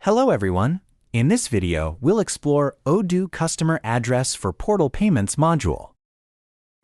Hello everyone! In this video, we'll explore Odoo Customer Address for Portal Payments module.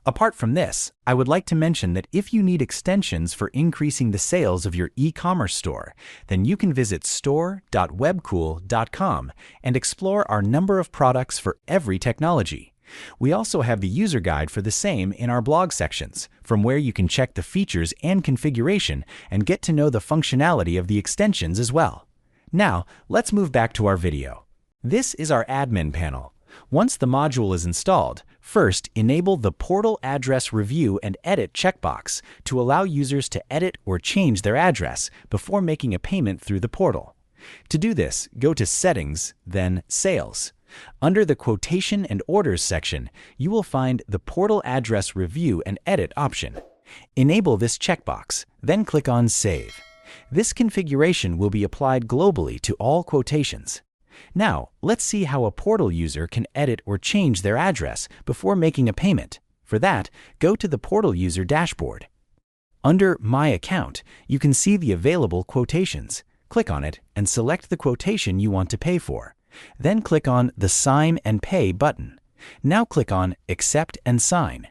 Apart from this, I would like to mention that if you need extensions for increasing the sales of your e-commerce store, then you can visit store.webkul.com and explore our number of products for every technology. We also have the user guide for the same in our blog sections, from where you can check the features and configuration and get to know the functionality of the extensions as well. Now, let's move back to our video. This is our admin panel. Once the module is installed, first enable the Portal Address Review and Edit checkbox to allow users to edit or change their address before making a payment through the portal. To do this, go to Settings, then Sales. Under the Quotation and Orders section, you will find the Portal Address Review and Edit option. Enable this checkbox, then click on Save. This configuration will be applied globally to all quotations. Now, let's see how a portal user can edit or change their address before making a payment. For that, go to the portal user dashboard. Under My Account, you can see the available quotations. Click on it and select the quotation you want to pay for. Then click on the Sign and Pay button. Now click on Accept and Sign.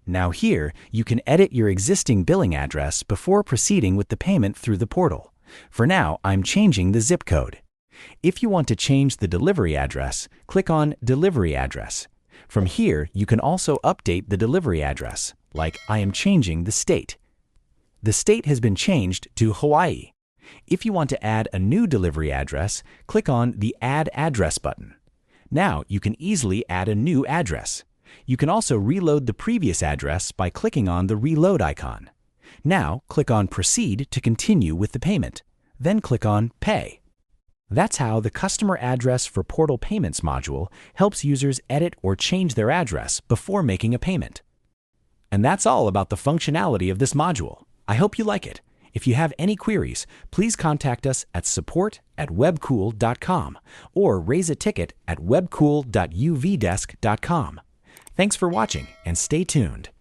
Now here, you can edit your existing billing address before proceeding with the payment through the portal. For now, I'm changing the zip code. If you want to change the delivery address, click on Delivery Address. From here, you can also update the delivery address, like I am changing the state. The state has been changed to Hawaii. If you want to add a new delivery address, click on the Add Address button. Now you can easily add a new address. You can also reload the previous address by clicking on the Reload icon. Now click on Proceed to continue with the payment. Then click on Pay. That's how the Customer Address for Portal Payments module helps users edit or change their address before making a payment. And that's all about the functionality of this module. I hope you like it. If you have any queries, please contact us at support@webkul.com or raise a ticket at webkul.uvdesk.com. Thanks for watching and stay tuned.